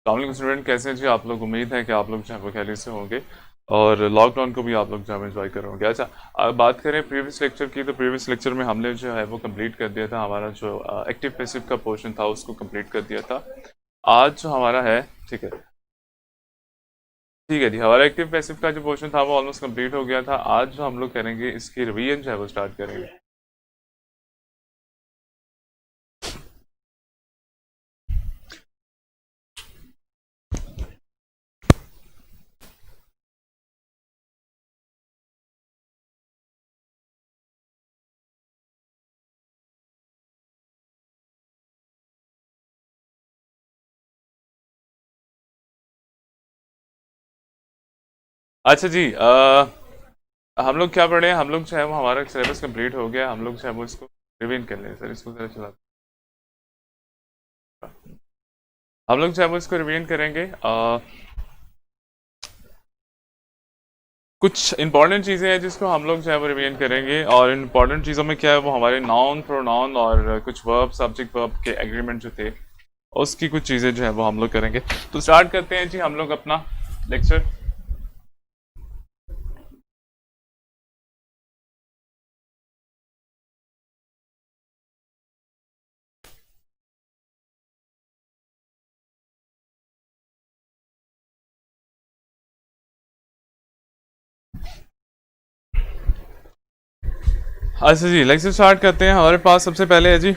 अस्सलाम स्टूडेंट, कैसे हैं जी आप लोग। उम्मीद है कि आप लोग जो है वो खैरियत से होंगे और लॉकडाउन को भी आप लोग जो है एंजॉय कर रहे होंगे। अच्छा, अब बात करें प्रीवियस लेक्चर की, तो प्रीवियस लेक्चर में हमने जो है वो कंप्लीट कर दिया था, हमारा जो एक्टिव पैसिव का पोर्शन था उसको कंप्लीट कर दिया था। आज जो हमारा है, ठीक है, ठीक है जी, हमारा एक्टिव पैसिव का जो पोर्शन था वो ऑलमोस्ट कंप्लीट हो गया था। आज जो हम लोग करेंगे इसकी रिवीजन जो है वो स्टार्ट करेंगे। अच्छा जी, हम लोग क्या पढ़े, हम लोग जो है वो हमारा सिलेबस कंप्लीट हो गया, हम लोग जो है वो इसको रिवीजन कर लें। सर इसको जरा चला, हम लोग जो है वो इसको रिवीजन करेंगे। कुछ इंपॉर्टेंट चीज़ें हैं जिसको हम लोग जो है वो रिवीजन करेंगे, और इंपॉर्टेंट चीज़ों में क्या है, वो हमारे नाउन प्रोनाउन और कुछ वर्ब सब्जेक्ट वर्ब के एग्रीमेंट जो थे उसकी कुछ चीज़ें जो है वो हम लोग करेंगे। तो स्टार्ट करते हैं जी हम लोग अपना लेक्चर। अच्छा जी, लेक्चर स्टार्ट करते हैं। हमारे पास सबसे पहले है जी,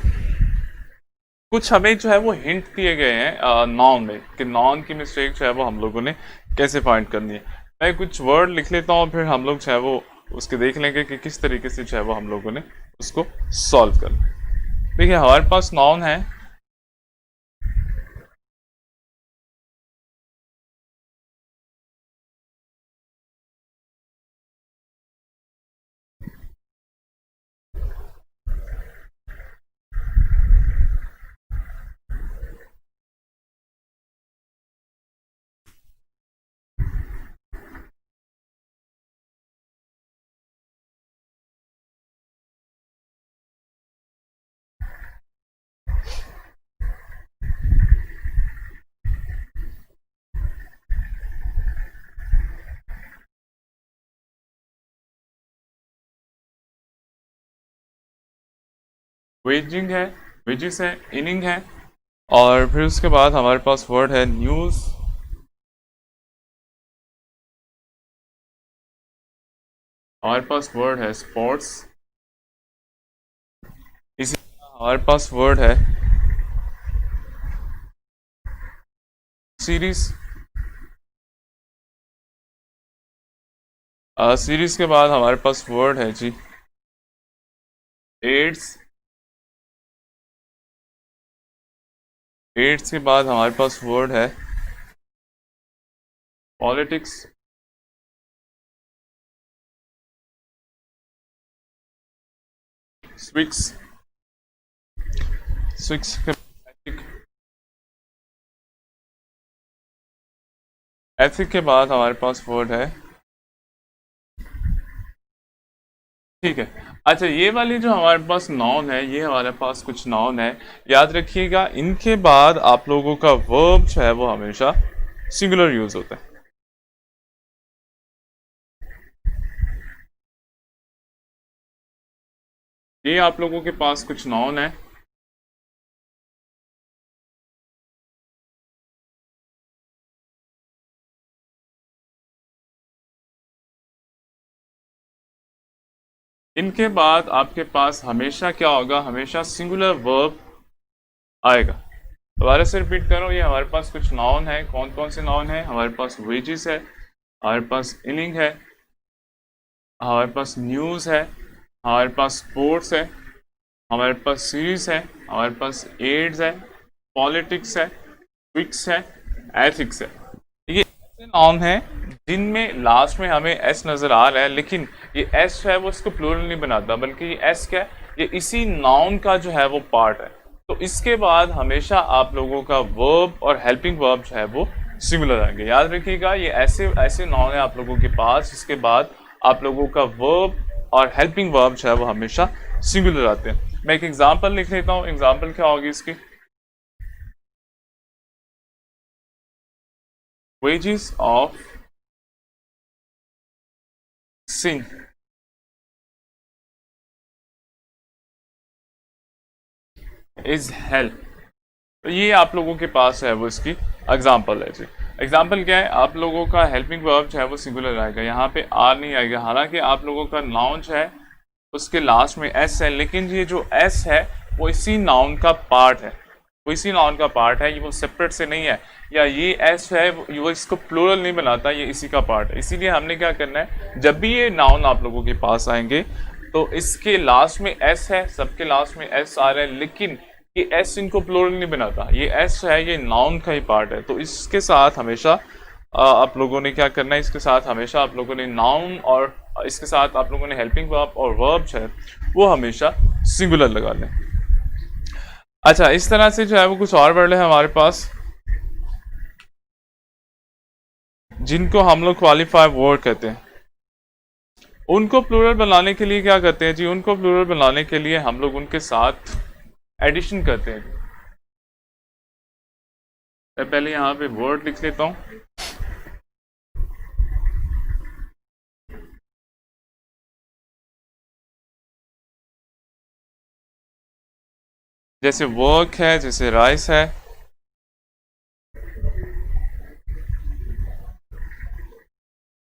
कुछ हमें जो है वो हिंट दिए गए हैं नॉन में, कि नॉन की मिस्टेक जो है वो हम लोगों ने कैसे फाइंड करनी है। मैं कुछ वर्ड लिख लेता हूँ, फिर हम लोग जो है वो उसके देख लेंगे कि किस तरीके से जो है वो हम लोगों ने उसको सॉल्व करना है। देखिए, हमारे पास नॉन है। वेजिंग है, वेजिस है, इनिंग है, और फिर उसके बाद हमारे पास वर्ड है न्यूज़। हमारे पास वर्ड है स्पोर्ट्स। इसी तरह हमारे पास वर्ड है सीरीज। सीरीज के बाद हमारे पास वर्ड है जी एड्स। एड्स के बाद हमारे पास वर्ड है पॉलिटिक्स। स्विक्स। स्विक्स के एथिक के बाद हमारे पास वर्ड है, ठीक है। अच्छा, ये वाली जो हमारे पास नाउन है, ये हमारे पास कुछ नाउन है, याद रखिएगा। इनके बाद आप लोगों का वर्ब जो है वो हमेशा सिंगुलर यूज होता है। ये आप लोगों के पास कुछ नाउन है। इनके बाद आपके पास हमेशा क्या होगा, हमेशा सिंगुलर वर्ब आएगा। दोबारा से रिपीट करो, ये हमारे पास कुछ नाउन है। कौन कौन से नाउन है? हमारे पास वेजिस है, हमारे पास इनिंग है, हमारे पास न्यूज़ है, हमारे पास स्पोर्ट्स है, हमारे पास सीरीज है, हमारे पास एड्स है, पॉलिटिक्स है, क्विक्स है, एथिक्स है। ये ऐसे नाउन है जिनमें लास्ट में हमें एस नजर आ रहा है, लेकिन ये एस जो है वो इसको प्लूरल नहीं बनाता, बल्कि ये एस क्या है, ये इसी नाउन का जो है वो पार्ट है। तो इसके बाद हमेशा आप लोगों का वर्ब और हेल्पिंग वर्ब जो है वो सिमिलर आएंगे। याद रखिएगा, ये ऐसे ऐसे नाउन है आप लोगों के पास, इसके बाद आप लोगों का वर्ब और हेल्पिंग वर्ब जो है वो हमेशा सिंगुलर आते हैं। मैं एक एग्जांपल लिख लेता हूँ। एग्जांपल क्या होगी इसकी? wages of sin is hell। तो ये आप लोगों के पास है वो इसकी एग्जाम्पल है जी। एग्जाम्पल क्या है, आप लोगों का हेल्पिंग वर्ब जो है वो सिंगुलर आएगा, यहाँ पे आर नहीं आएगा। हालांकि आप लोगों का नाउन जो है उसके लास्ट में एस है, लेकिन ये जो एस है वो इसी नाउन का पार्ट है, वो इसी नाउन का पार्ट है, ये वो सेपरेट से नहीं है। या ये एस है वो इसको प्लूरल नहीं बनाता, ये इसी का पार्ट है। इसीलिए हमने क्या करना है, जब भी ये नाउन आप लोगों के पास आएंगे तो इसके लास्ट में एस है, सबके लास्ट में एस आ रहा है, लेकिन ये एस इनको प्लूरल नहीं बनाता, ये एस है ये नाउन का ही पार्ट है। तो इसके साथ हमेशा आप लोगों ने क्या करना है, इसके साथ हमेशा आप लोगों ने नाउन और इसके साथ आप लोगों ने हेल्पिंग वर्ब और वर्ब है वो हमेशा सिंगुलर लगा लें। अच्छा, इस तरह से जो है वो कुछ और वर्ड है हमारे पास जिनको हम लोग क्वालिफाई वर्ड कहते हैं। उनको प्लूरल बनाने के लिए क्या करते हैं जी, उनको प्लूरल बनाने के लिए हम लोग उनके साथ एडिशन करते हैं। मैं पहले यहाँ पे वर्ड लिख लेता हूँ। जैसे वर्क है, जैसे राइस है,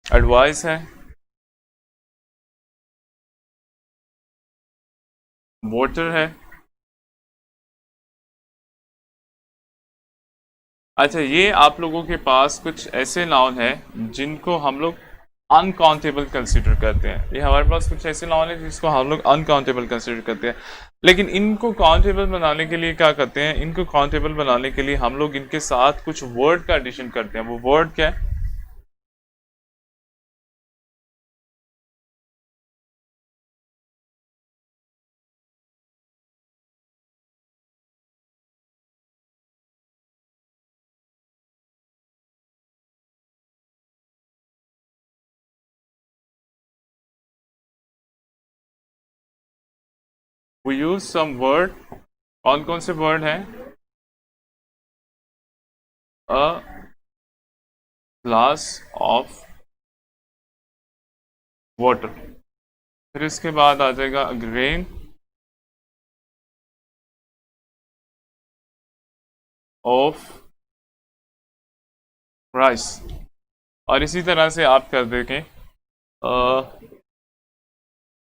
एडवाइस है, वोटर है। अच्छा, ये आप लोगों के पास कुछ ऐसे नाउन है जिनको हम लोग अनकाउंटेबल कंसिडर करते हैं। ये हमारे पास कुछ ऐसे नाउन है जिसको हम लोग अनकाउंटेबल कंसिडर करते हैं, लेकिन इनको काउंटेबल बनाने के लिए क्या करते हैं, इनको काउंटेबल बनाने के लिए हम लोग इनके साथ कुछ वर्ड का एडिशन करते हैं। वो वर्ड क्या है, we use some word। कौन कौन से वर्ड हैं, अ ग्लास ऑफ वाटर, फिर इसके बाद आ जाएगा ग्रेन ऑफ राइस। और इसी तरह से आप कर देंगे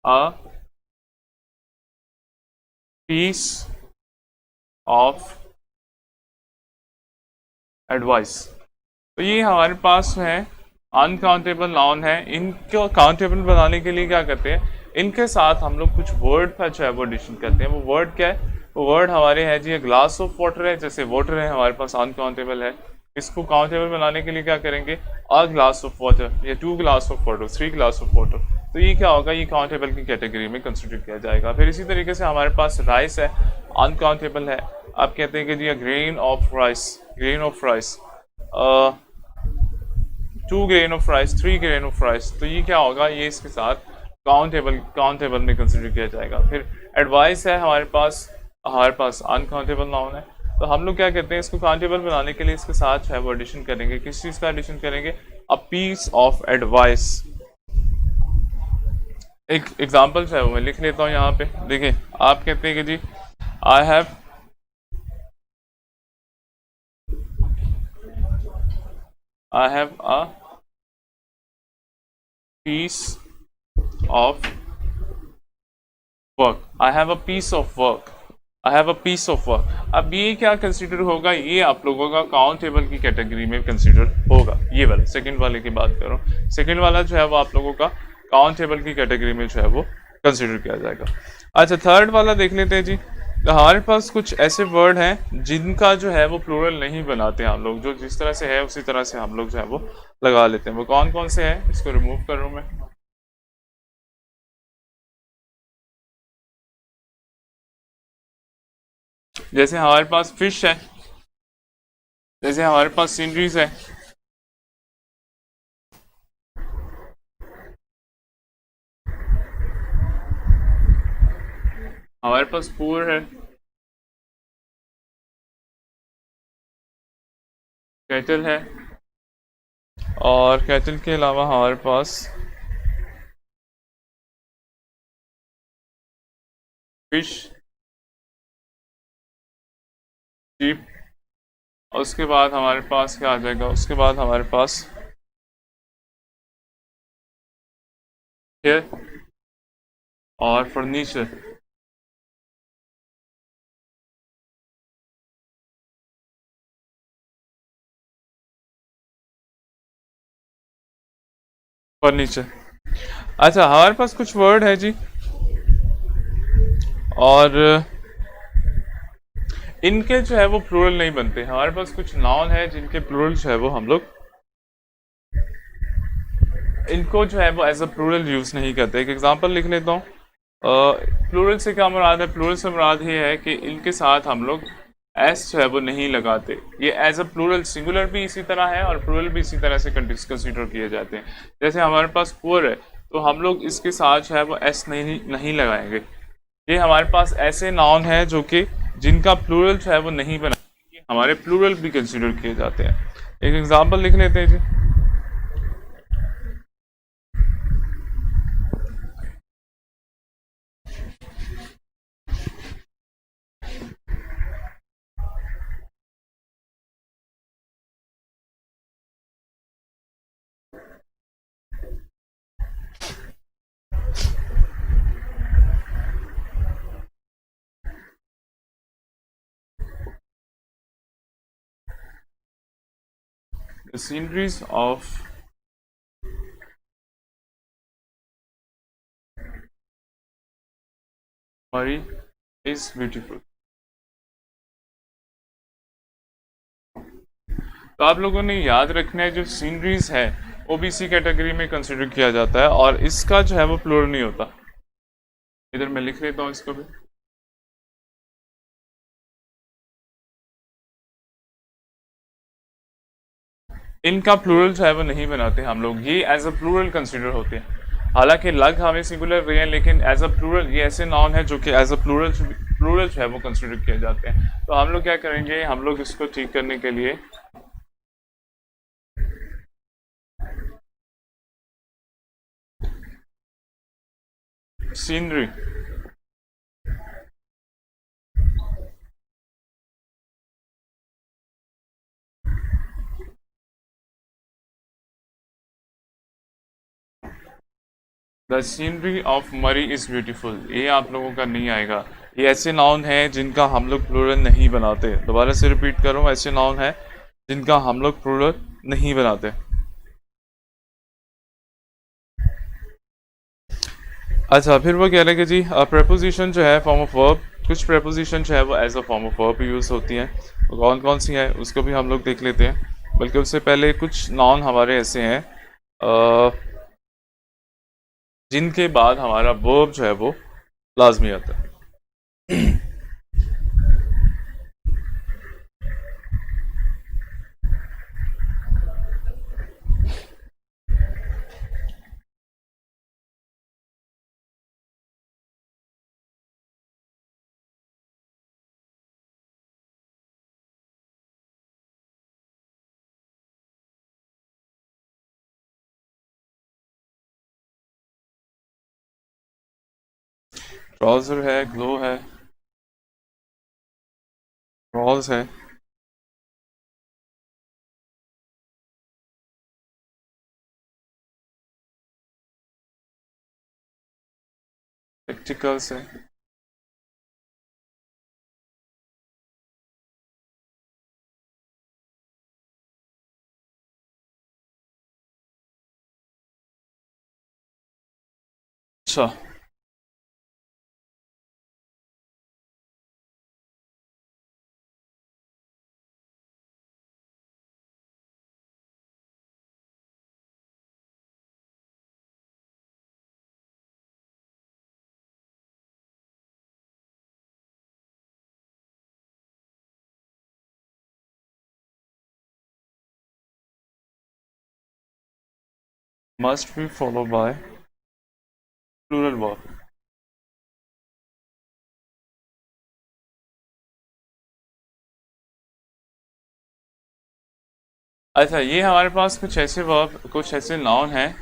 अ पीस ऑफ एडवाइस। तो ये हमारे पास है अनकाउंटेबल नाउन है। इनको काउंटेबल बनाने के लिए क्या करते हैं, इनके साथ हम लोग कुछ वर्ड का जो है वो एडिशन करते हैं। वो वर्ड क्या है, वो वर्ड हमारे हैं जी ग्लास ऑफ वाटर है। जैसे वाटर है हमारे पास अनकाउंटेबल है, इसको काउंटेबल बनाने के लिए क्या करेंगे, अ ग्लास ऑफ वाटर या 2 glass of water, 3 glass of water. तो ये क्या होगा, ये काउंटेबल की कैटेगरी में कंसिडर किया जाएगा। फिर इसी तरीके से हमारे पास राइस है, अनकाउंटेबल है। आप कहते हैं कि जी grain of rice, grain of rice, 2 grain of rice, 3 grain of rice. तो ये क्या होगा, ये इसके साथ काउंटेबल में कंसिडर किया जाएगा। फिर एडवाइस है हमारे पास अनकाउंटेबल नाउन है। तो हम लोग क्या कहते हैं, इसको काउंटेबल बनाने के लिए इसके साथ जो है वो एडिशन करेंगे। किस चीज़ का एडिशन करेंगे, अ पीस ऑफ एडवाइस। एक एग्जाम्पल जो है वो मैं लिख लेता हूँ यहाँ पे। देखिए, आप कहते हैं कि जी I have a piece of work, I have a piece of work, I have a piece of work। अब ये क्या कंसीडर होगा, ये आप लोगों का काउंटेबल की कैटेगरी में कंसीडर होगा। ये वाला सेकंड वाले की बात करो, सेकंड वाला जो है वो आप लोगों का काउंटेबल की कैटेगरी में जो है वो कंसीडर किया जाएगा। अच्छा, थर्ड वाला देख लेते हैं जी। तो हमारे पास कुछ ऐसे वर्ड हैं जिनका जो है वो प्लूरल नहीं बनाते हम लोग, जो जिस तरह से है उसी तरह से हम लोग जो है वो लगा लेते हैं। वो कौन कौन से हैं, इसको रिमूव कर रहा हूँ मैं। जैसे हमारे पास फिश है, जैसे हमारे पास सीनरीज है, हमारे पास पूर है, केटल है, और कैटल के अलावा हमारे पास फिश, शीप, और उसके बाद हमारे पास क्या आ जाएगा, उसके बाद हमारे पास हेयर और फर्नीचर। फर्नीचर। अच्छा, हमारे पास कुछ वर्ड है जी, और इनके जो है वो प्लूरल नहीं बनते। हमारे पास कुछ नाउन है जिनके प्लूरल जो है वो हम लोग इनको जो है वो एज अ प्लूरल यूज नहीं करते। एक एग्जांपल लिख लेता हूँ। प्लूरल से क्या मुराद है? प्लूरल से मुराद ये है कि इनके साथ हम लोग एस जो है वो नहीं लगाते। ये एज अ प्लूरल, सिंगुलर भी इसी तरह है और प्लूरल भी इसी तरह से कंसिडर किए जाते हैं। जैसे हमारे पास पुअर है, तो हम लोग इसके साथ जो है वो एस नहीं नहीं लगाएंगे। ये हमारे पास ऐसे नाउन है जो कि जिनका प्लूरल जो है वो नहीं बना, हमारे प्लूरल भी कंसिडर किए जाते हैं। एक एग्जांपल लिख लेते हैं जी। The sceneries of Murray is beautiful। तो आप लोगों ने याद रखना है, जो सीनरीज है ओबीसी कैटेगरी में कंसिडर किया जाता है और इसका जो है वो प्लूरल नहीं होता। इधर मैं लिख लेता हूँ इसको भी। इनका प्लूरल जो है वो नहीं बनाते हम लोग, ये एज अ प्लूरल कंसिडर होते हैं। हालांकि लग हमें सिंगुलर रहे हैं, लेकिन एज अ प्लूरल ये ऐसे नाउन है जो कि एज अ प्लूरल प्लूरल जो है वो कंसिडर किए जाते हैं। तो हम लोग क्या करेंगे, हम लोग इसको ठीक करने के लिए सीनरी, द सीनरी ऑफ मरी इज ब्यूटीफुल, ये आप लोगों का नहीं आएगा। ये ऐसे नाउन हैं जिनका हम लोग प्लूरल नहीं बनाते। दोबारा से रिपीट करूँ, ऐसे नाउन हैं जिनका हम लोग प्लूरल नहीं बनाते। अच्छा, फिर वो कह रहे हैं कि जी प्रपोजिशन जो है फॉर्म ऑफ वर्ब, कुछ प्रपोजिशन जो है वो as a form of verb use होती हैं। वो कौन कौन सी हैं उसको भी हम लोग देख लेते हैं। बल्कि उससे पहले कुछ नाउन हमारे ऐसे हैं जिनके बाद हमारा वर्ब जो है वो लाजमी आता है। ट्राउज़र है, ग्लो है, ट्रॉल्स है, स्पेक्टिकल्स है। अच्छा, must be followed by plural verb। अच्छा, ये हमारे पास कुछ ऐसे वर्ब, कुछ ऐसे नाउन हैं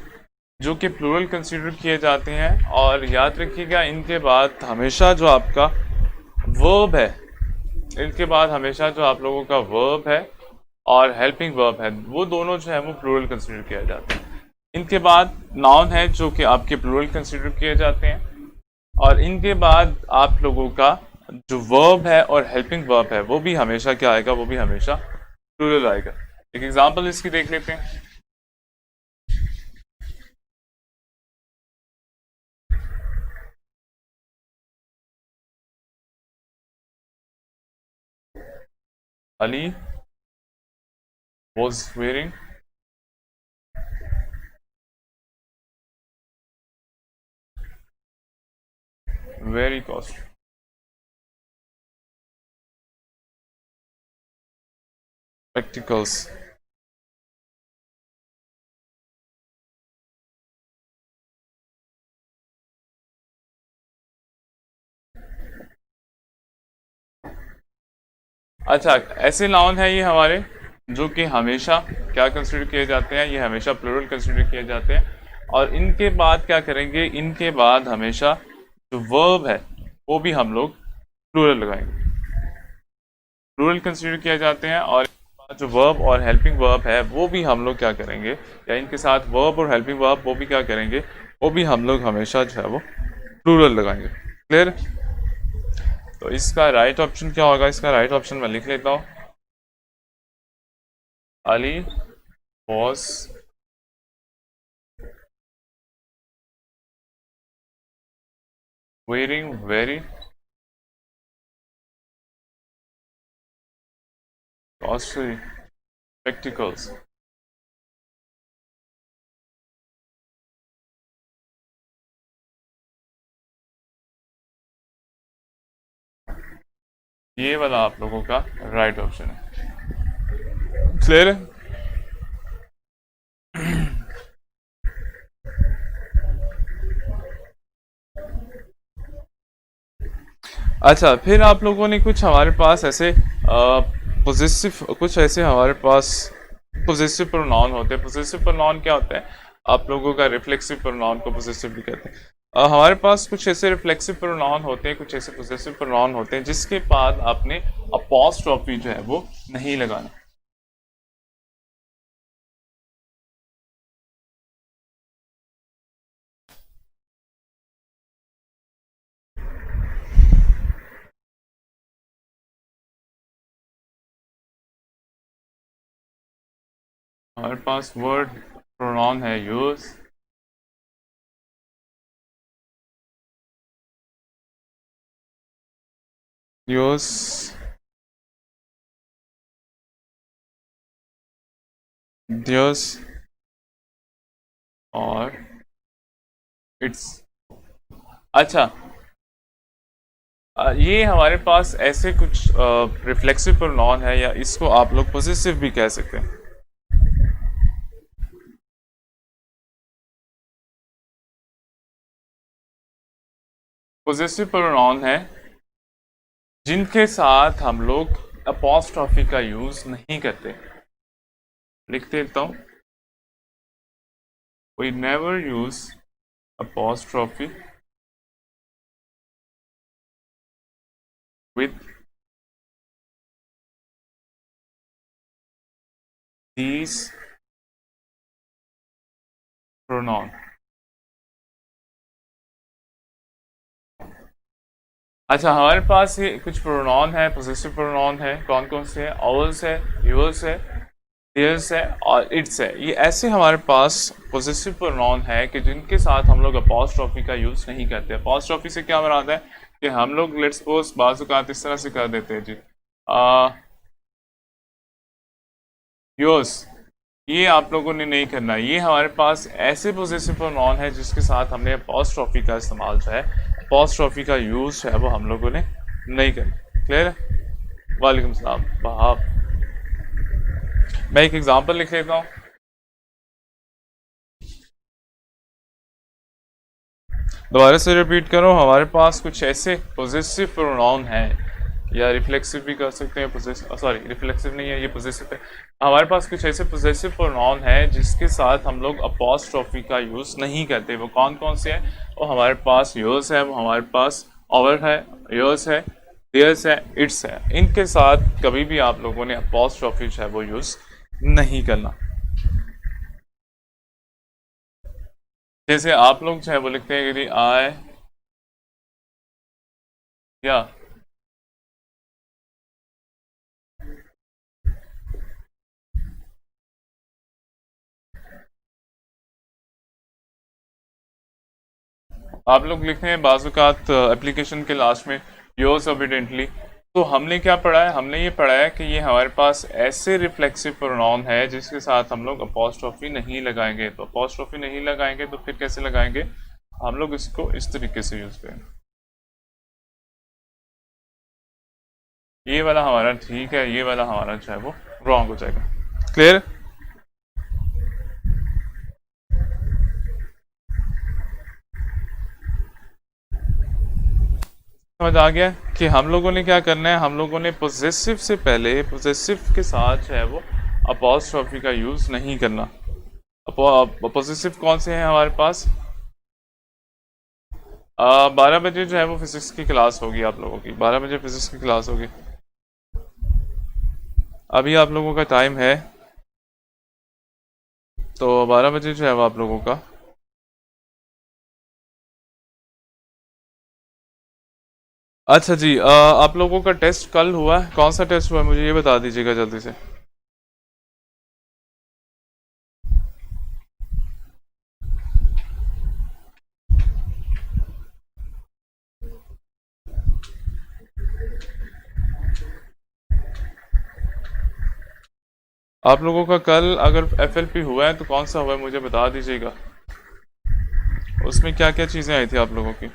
जो कि प्लूरल कंसीडर किए जाते हैं, और याद रखिएगा इनके बाद हमेशा जो आपका वर्ब है, इनके बाद हमेशा जो आप लोगों का वर्ब है और हेल्पिंग वर्ब है, वो दोनों जो है वो प्लूरल कंसीडर किया जाता है। इनके बाद नाउन है जो कि आपके प्लूरल कंसीडर किए जाते हैं, और इनके बाद आप लोगों का जो वर्ब है और हेल्पिंग वर्ब है वो भी हमेशा क्या आएगा, वो भी हमेशा प्लूरल आएगा। एक एग्जांपल इसकी देख लेते हैं। Ali was wearing very costly spectacles. अच्छा, ऐसे नाउन है ये हमारे जो कि हमेशा क्या कंसिडर किए जाते हैं, ये हमेशा प्लूरल कंसिडर किए जाते हैं, और इनके बाद क्या करेंगे, इनके बाद हमेशा जो वर्ब है वो भी हम लोग प्लूरल लगाएंगे, प्लूरल कंसिडर किए जाते हैं, और जो वर्ब और हेल्पिंग वर्ब है वो भी हम लोग क्या करेंगे, या इनके साथ वर्ब और हेल्पिंग वर्ब वो भी क्या करेंगे, वो भी हम लोग हमेशा जो है वो प्लूरल लगाएंगे। क्लियर? तो इसका राइट ऑप्शन क्या होगा, इसका राइट ऑप्शन मैं लिख लेता हूँ। Ali was wearing very costly spectacles. ये वाला आप लोगों का राइट ऑप्शन है। क्लियर है? अच्छा, फिर आप लोगों ने कुछ हमारे पास ऐसे पोजेसिव, कुछ ऐसे हमारे पास पोजेसिव प्रोनाउन होते हैं। पोजेसिव प्रोनाउन क्या होता है, आप लोगों का रिफ्लेक्सिव प्रोनाउन को पोजेसिव भी कहते हैं। हमारे पास कुछ ऐसे रिफ्लेक्सिव प्रोनाउन होते हैं, कुछ ऐसे पोजेसिव प्रोनाउन होते हैं जिसके बाद आपने अपॉस्ट्रोफी जो है वो नहीं लगाना। हमारे पास वर्ड प्रोनाउन है यूज, यूज, दियर्स और इट्स। अच्छा, ये हमारे पास ऐसे कुछ रिफ्लेक्सिव प्रोनाउन है, या इसको आप लोग पोजेसिव भी कह सकते हैं। पोजेसिव प्रोनाउन है जिनके साथ हम लोग अपॉस्ट्रॉफी का यूज नहीं करते। लिख देता हूं, we never use apostrophe with these pronoun। अच्छा, हमारे पास ये कुछ प्रोनाउन है, पोजेसिव प्रोनाउन है, कौन कौन से हैं? ऑवर्स है, यूर्स है, देयर्स है और इट्स है। ये ऐसे हमारे पास पोजेसिव प्रोनाउन है कि जिनके साथ हम लोग अपॉस्ट्रॉफी का यूज नहीं करते। अपॉस्ट्रॉफी से क्या मुराद है कि हम लोग लेट्स सपोज बाज़ औक़ात इस तरह से कर देते हैं जी, योर्स, ये आप लोगों ने नहीं करना। ये हमारे पास ऐसे पोजेसिव प्रोनाउन है जिसके साथ हमने अपॉस्ट्रॉफी का इस्तेमाल जो है, अपॉस्ट्रॉफी का यूज है वो हम लोगों ने नहीं करना। क्लियर है? वालेकुम सलाम। वहाब, मैं एक एग्जांपल लिख लेता हूँ। दोबारा से रिपीट करो, हमारे पास कुछ ऐसे पोजेसिव प्रोनाउन हैं या रिफ्लेक्सिव भी कर सकते हैं, पोजेसिव, सॉरी रिफ्लेक्सिव नहीं है, ये पोजेसिव है। हमारे पास कुछ ऐसे पोजेसिव प्रोनाउन है जिसके साथ हम लोग अपॉस्ट्रोफी का यूज़ नहीं करते। वो कौन कौन से हैं? वो हमारे पास योर्स है, वो हमारे पास आवर है, योर्स है, देयर्स है, इट्स है। इनके साथ कभी भी आप लोगों ने अपॉस्ट्रोफी जो है वो यूज़ नहीं करना। जैसे आप लोग जो है वो लिखते हैं कि आई या आप लोग लिखते हैं बाज़ात एप्लीकेशन के लास्ट में योर्स ओबिडेंटली। तो हमने क्या पढ़ा है? हमने ये पढ़ा है कि ये हमारे पास ऐसे रिफ्लेक्सिव प्रोनाउन है जिसके साथ हम लोग अपॉस्ट्रोफी नहीं लगाएंगे। तो अपॉस्ट्रोफी नहीं लगाएंगे तो फिर कैसे लगाएंगे? हम लोग इसको इस तरीके से यूज़ करेंगे। ये वाला हमारा ठीक है, ये वाला हमारा जो है वो रॉन्ग हो जाएगा। क्लियर? समझ आ गया कि हम लोगों ने क्या करना है? हम लोगों ने पोजेसिव से पहले पोजेसिव के साथ जो है वो अपॉस्ट्रोफी का यूज़ नहीं करना। पोजेसिव कौन से हैं हमारे पास? 12 बजे जो है वो फिजिक्स की क्लास होगी आप लोगों की, 12 बजे फिजिक्स की क्लास होगी। अभी आप लोगों का टाइम है, तो 12 बजे जो है वो आप लोगों का। अच्छा जी, आप लोगों का टेस्ट कल हुआ है। कौन सा टेस्ट हुआ है मुझे ये बता दीजिएगा जल्दी से। आप लोगों का कल अगर एफएलपी हुआ है तो कौन सा हुआ है मुझे बता दीजिएगा। उसमें क्या क्या चीज़ें आई थी आप लोगों की?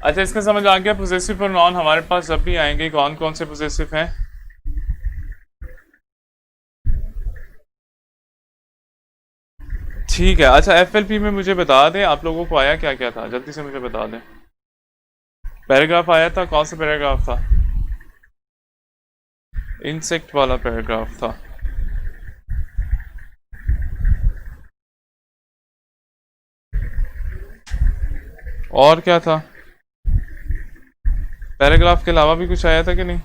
अच्छा, इसका समझ आ गया। पोजेसिव प्रोनाउन हमारे पास जब भी आएंगे कौन कौन से पोजेसिव हैं? ठीक है। अच्छा, एफएलपी में मुझे बता दें आप लोगों को आया क्या क्या था, जल्दी से मुझे बता दें। पैराग्राफ आया था, कौन सा पैराग्राफ था? इंसेक्ट वाला पैराग्राफ था। और क्या था? पैराग्राफ के अलावा भी कुछ आया था कि नहीं?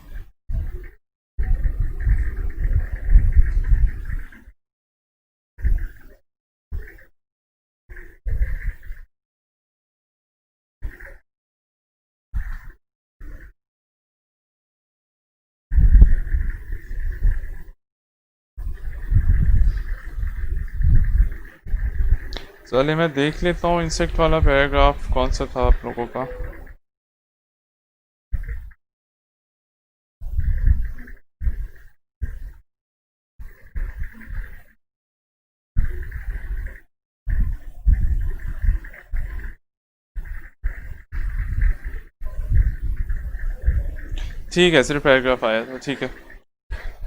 चलिए मैं देख लेता हूँ इंसेक्ट वाला पैराग्राफ कौन सा था आप लोगों का। ठीक है, सिर्फ पैराग्राफ आया था, ठीक है।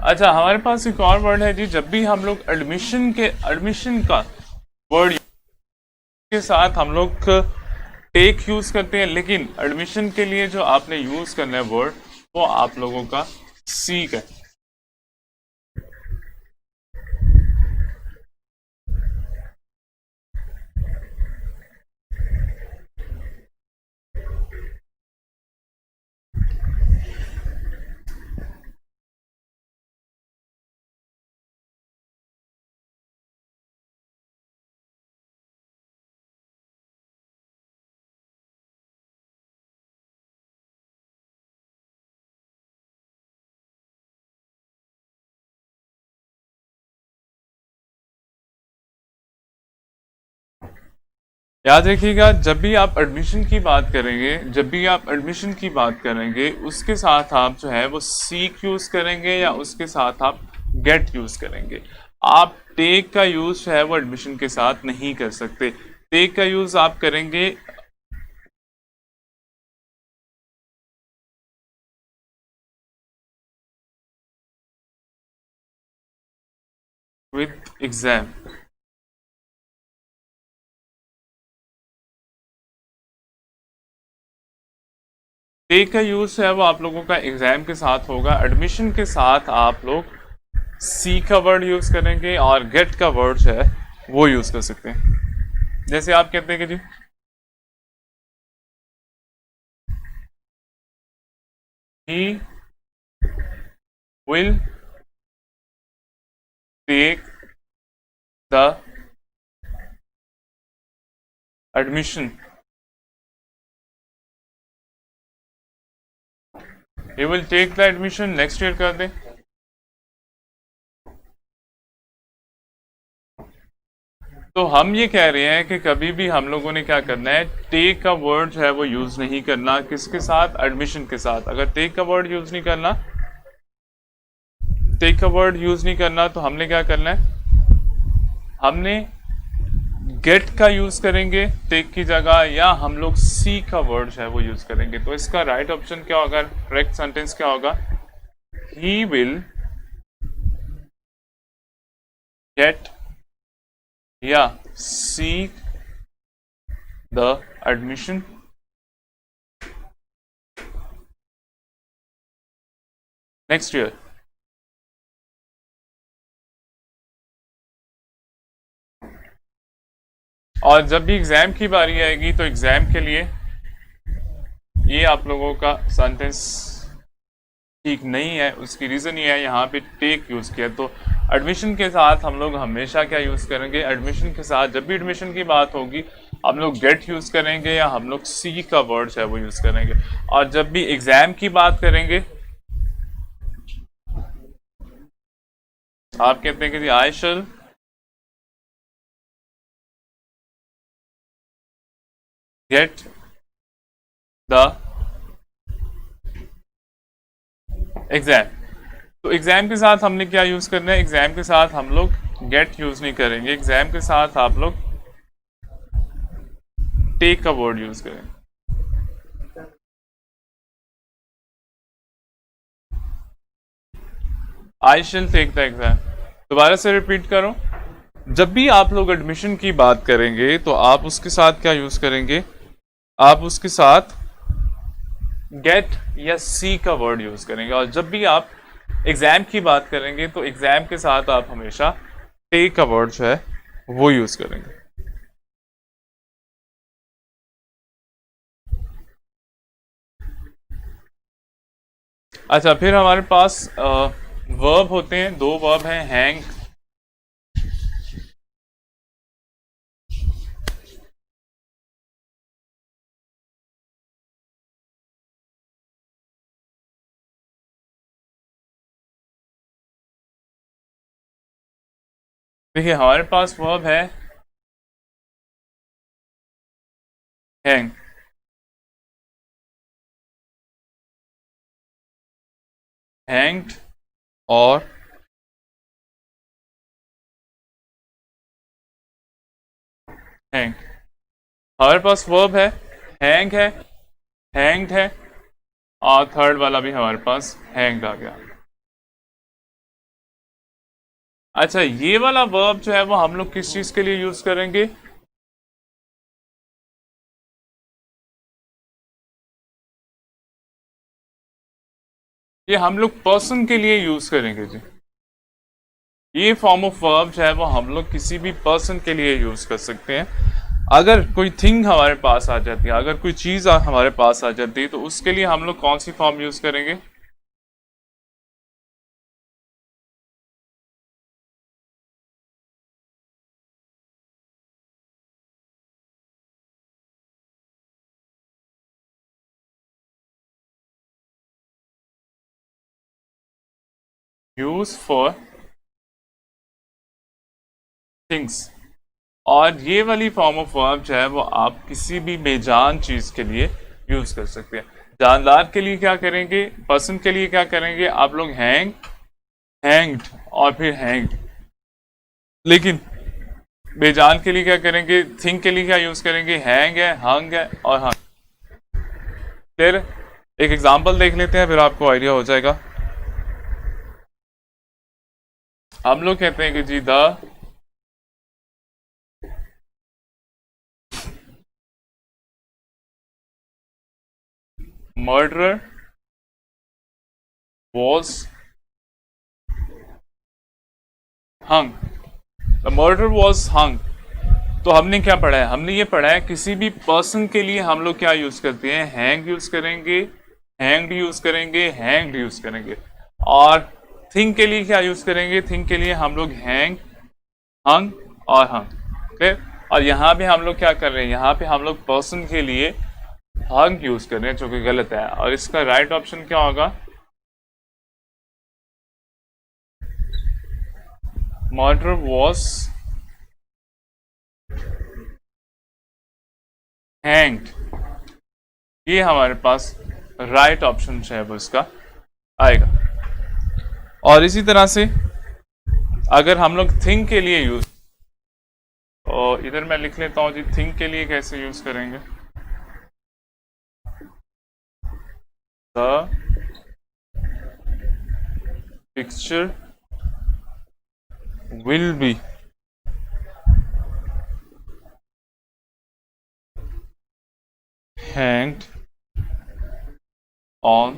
अच्छा, हमारे पास एक और वर्ड है जी। जब भी हम लोग एडमिशन का वर्ड के साथ हम लोग टेक यूज करते हैं, लेकिन एडमिशन के लिए जो आपने यूज करना है वर्ड, वो आप लोगों का सीक है। याद रखिएगा, जब भी आप एडमिशन की बात करेंगे, जब भी आप एडमिशन की बात करेंगे, उसके साथ आप जो है वो सीक यूज करेंगे या उसके साथ आप गेट यूज करेंगे। आप टेक का यूज जो है वो एडमिशन के साथ नहीं कर सकते। टेक का यूज आप करेंगे विद एग्जाम। टेक का यूज है वो आप लोगों का एग्जाम के साथ होगा, एडमिशन के साथ आप लोग सी का वर्ड यूज करेंगे और गेट का वर्ड है वो यूज कर सकते हैं। जैसे आप कहते हैं कि जी he will take the admission, he will take the admission next year कर दे। तो हम ये कह रहे हैं कि कभी भी हम लोगों ने क्या करना है, टेक का वर्ड है वो यूज नहीं करना, किसके साथ, एडमिशन के साथ। अगर टेक का वर्ड यूज नहीं करना, टेक का वर्ड यूज नहीं करना तो हमने क्या करना है, हमने गेट का यूज करेंगे टेक की जगह, या हम लोग सी का वर्ड है वो यूज करेंगे। तो इसका राइट ऑप्शन क्या होगा, करेक्ट सेंटेंस क्या होगा, ही विल गेट या seek the admission next year। और जब भी एग्जाम की बारी आएगी तो एग्जाम के लिए ये आप लोगों का सेंटेंस ठीक नहीं है। उसकी रीज़न ये है यहाँ पे टेक यूज़ किया। तो एडमिशन के साथ हम लोग हमेशा क्या यूज़ करेंगे, एडमिशन के साथ जब भी एडमिशन की बात होगी हम लोग गेट यूज़ करेंगे या हम लोग सी का वर्ड है वो यूज़ करेंगे। और जब भी एग्ज़ाम की बात करेंगे आप कहते हैं कि जी आई शल गेट द एग्जाम। तो एग्जाम के साथ हमने क्या यूज करना है, एग्जाम के साथ हम लोग गेट यूज नहीं करेंगे, एग्जाम के साथ आप लोग टेक का वर्ड यूज करेंगे। I shall take the exam. दोबारा से रिपीट करो, जब भी आप लोग एडमिशन की बात करेंगे तो आप उसके साथ क्या यूज करेंगे, आप उसके साथ गेट या सी का वर्ड यूज करेंगे। और जब भी आप एग्जाम की बात करेंगे तो एग्जाम के साथ आप हमेशा टेक का वर्ड जो है वो यूज करेंगे। अच्छा, फिर हमारे पास वर्ब होते हैं, दो वर्ब हैं, हैंग। देखिए हमारे पास वर्ब है हैंग, हैंग्ड और हैंग। हमारे पास वर्ब है हैंग है, हैंग्ड है, और थर्ड वाला भी हमारे पास हैंग्ड आ गया। अच्छा, ये वाला वर्ब जो है वो हम लोग किस चीज के लिए यूज करेंगे, ये हम लोग पर्सन के लिए यूज करेंगे जी। ये फॉर्म ऑफ वर्ब जो है वो हम लोग किसी भी पर्सन के लिए यूज कर सकते हैं। अगर कोई थिंग हमारे पास आ जाती है, अगर कोई चीज हमारे पास आ जाती है तो उसके लिए हम लोग कौन सी फॉर्म यूज करेंगे, यूज फॉर थिंग्स। और ये वाली फॉर्म ऑफ वर्ब जो है वो आप किसी भी बेजान चीज के लिए यूज कर सकते हैं। जानदार के लिए क्या करेंगे, पर्सन के लिए क्या करेंगे आप लोग, हैंग, हैंग्ड और फिर हैंग्ड। लेकिन बेजान के लिए क्या करेंगे, थिंग के लिए क्या यूज करेंगे, हैंग है, हंग है और हंग। फिर एक एग्जांपल देख लेते हैं फिर आपको आइडिया हो जाएगा। हम लोग कहते हैं कि जी the murderer was hung, the murderer was hung। तो हमने क्या पढ़ा है, हमने ये पढ़ा है किसी भी पर्सन के लिए हम लोग क्या यूज करते हैं, हैंग यूज करेंगे, हैंग्ड यूज करेंगे, हैंग्ड यूज करेंगे। और थिंग के लिए क्या यूज करेंगे, थिंग के लिए हम लोग हैंग, हंग और हंग। क्लियर। और यहाँ पे हम लोग क्या कर रहे हैं, यहाँ पे हम लोग पर्सन के लिए हंग यूज कर रहे हैं, जो कि गलत है। और इसका राइट ऑप्शन क्या होगा, मर्डर वॉज हैंग्ड। ये हमारे पास राइट ऑप्शन जो है वो इसका आएगा। और इसी तरह से अगर हम लोग थिंक के लिए यूज, और इधर मैं लिख लेता हूं जी, थिंक के लिए कैसे यूज करेंगे, the picture will be hanged on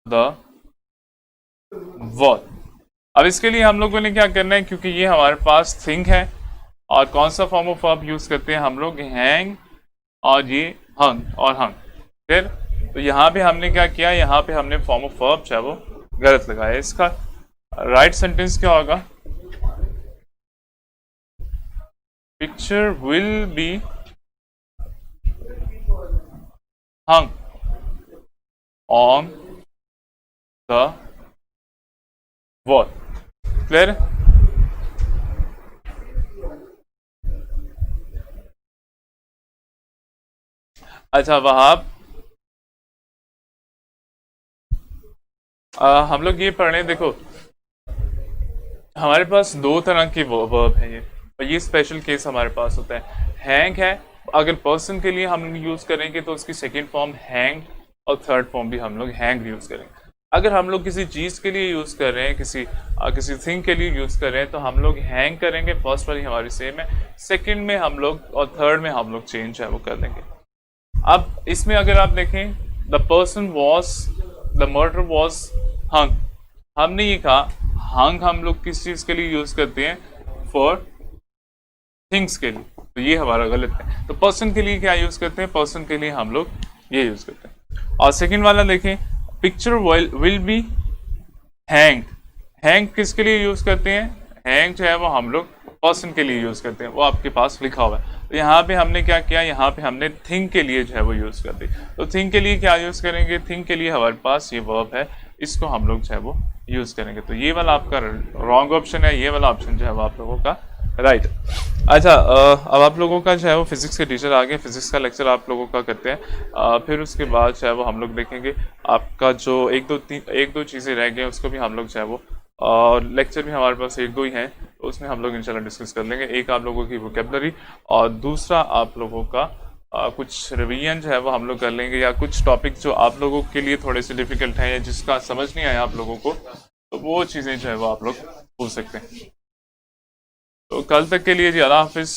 the wall. अब इसके लिए हम लोगों ने क्या करना है, क्योंकि ये हमारे पास थिंक है और कौन सा फॉर्म ऑफ वर्ब यूज करते हैं हम लोग, हैंग और ये हंग और हंग। फिर तो यहाँ पे हमने क्या किया, यहाँ पे हमने फॉर्म ऑफ वर्ब जो है वो गलत लगाया। इसका राइट सेंटेंस क्या होगा, picture will be hung on the wall. Clear. अच्छा वहाब, हम लोग ये पढ़ रहे हैं, देखो हमारे पास दो तरह के वर्ब है ये, और ये स्पेशल केस हमारे पास होता है। हैंग है, अगर पर्सन के लिए हम यूज करेंगे तो उसकी सेकंड फॉर्म हैंग और थर्ड फॉर्म भी हम लोग हैंग यूज करेंगे। अगर हम लोग किसी चीज के लिए यूज कर रहे हैं, किसी थिंग के लिए यूज कर रहे हैं, तो हम लोग हैंग करेंगे, फर्स्ट वाली हमारी सेम है, सेकंड में हम लोग और थर्ड में हम लोग चेंज है वो कर देंगे। अब इसमें अगर आप देखें, the person was, the murder was hung, हमने ये कहा हंग हम लोग किस चीज के लिए यूज करते हैं, फॉर थिंग्स के लिए, तो ये हमारा गलत है। तो पर्सन के लिए क्या यूज करते हैं, पर्सन के लिए हम लोग ये यूज करते हैं। और सेकंड वाला देखें, picture will be hang, hang किसके लिए यूज करते हैं, हैंग जो है वो हम लोग पर्सन के लिए यूज करते हैं, वो आपके पास लिखा हुआ है। तो यहाँ पे हमने क्या किया, यहाँ पे हमने थिंग के लिए जो है वो यूज कर दी। तो थिंग के लिए क्या यूज करेंगे, थिंग के लिए हमारे पास ये वर्ब है, इसको हम लोग जो है वो यूज करेंगे। तो ये वाला आपका रॉन्ग ऑप्शन है, ये वाला ऑप्शन जो है वो आप लोगों का राइट। अच्छा अब आप लोगों का जो है वो फिजिक्स के टीचर आ गए, फिजिक्स का लेक्चर आप लोगों का करते हैं। फिर उसके बाद जो है वो हम लोग देखेंगे आपका जो एक दो चीज़ें रह गई उसको भी हम लोग जो है वो, और लेक्चर भी हमारे पास एक दो ही हैं, तो उसमें हम लोग इंशाल्लाह डिस्कस कर लेंगे। एक आप लोगों की वोकेबलरी और दूसरा आप लोगों का कुछ रिवीजन जो है वो हम लोग कर लेंगे, या कुछ टॉपिक जो आप लोगों के लिए थोड़े से डिफिकल्ट हैं या जिसका समझ नहीं आया आप लोगों को, तो वो चीज़ें जो है वो आप लोग पूछ सकते हैं। तो कल तक के लिए जी अल्लाह हाफिज़।